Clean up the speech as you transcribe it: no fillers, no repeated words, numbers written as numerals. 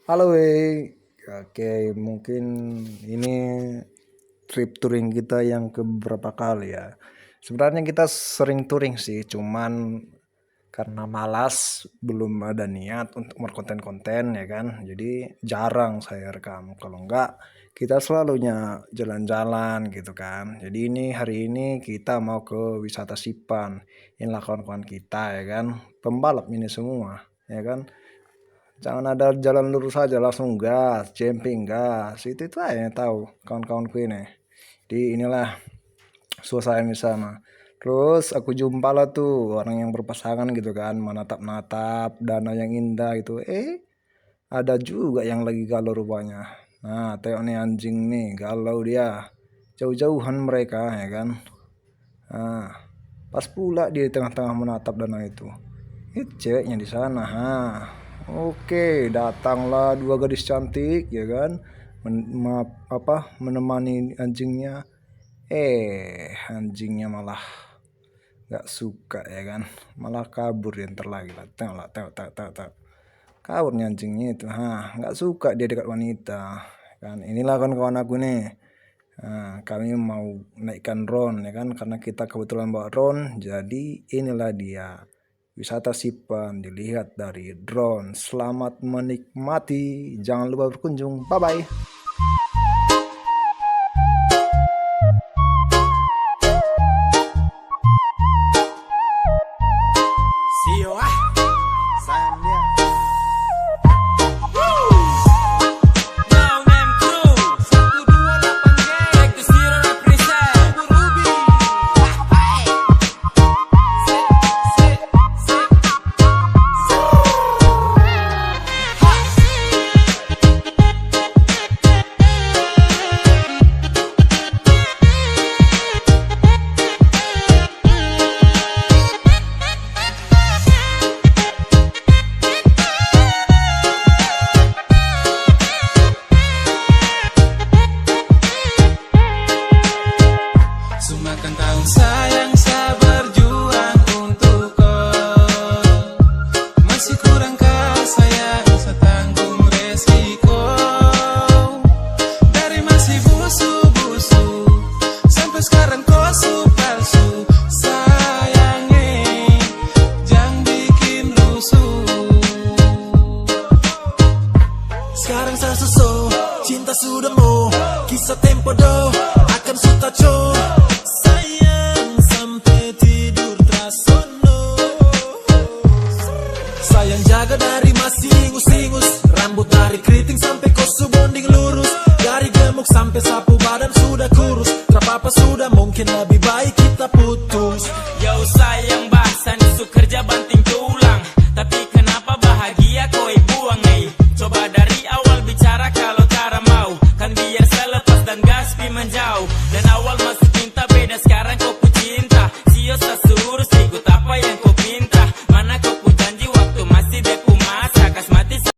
Halo, oke, mungkin ini trip touring kita yang keberapa kali ya. Sebenarnya kita sering touring sih, cuman karena malas, belum ada niat untuk berkonten-konten ya kan. Jadi jarang saya rekam. Kalau enggak, kita selalunya jalan-jalan gitu kan. Jadi hari ini kita mau ke wisata Sipan. Inilah kawan-kawan kita ya kan. Pembalap ini semua ya kan. Jangan ada jalan lurus saja langsung gas, jemping gas. Itu aja yang tahu kawan-kawanku ini. Di inilah suasana di sana. Terus aku jumpa lah tuh orang yang berpasangan gitu kan, menatap-natap danau yang indah itu. Ada juga yang lagi galau rupanya. Nah, tengok nih anjing nih, galau dia. Jauh-jauhan mereka ya kan. Nah, pas pula di tengah-tengah menatap danau itu. Ceweknya di sana. Oke, datanglah dua gadis cantik ya kan. Menemani anjingnya. Anjingnya malah nggak suka ya kan. Malah kabur dia ntar lagi lah. Tengok, tengok. Kaburnya anjingnya itu. Nggak suka dia dekat wanita. Kan inilah kan kawan aku nih. Kami mau naikkan drone ya kan, karena kita kebetulan bawa drone, jadi inilah dia wisata Sipan dilihat dari drone. Selamat menikmati, jangan lupa berkunjung, bye bye. Semakan tahun sayang saya berjuang untuk kau. Masih kurangkah sayang saya tanggung resiko. Dari masih busu-busu sampai sekarang kau palsu. Sayangnya jangan bikin rusuh. Sekarang saya susu, cinta sudah mau, kisah tempo do akan suta cow. Sayang jaga dari masih ingus-ingus, rambut dari keriting sampai kosu bonding lurus, dari gemuk sampai sapu badan sudah kurus. Terapa sudah mungkin lebih baik kita putus. Yo sayang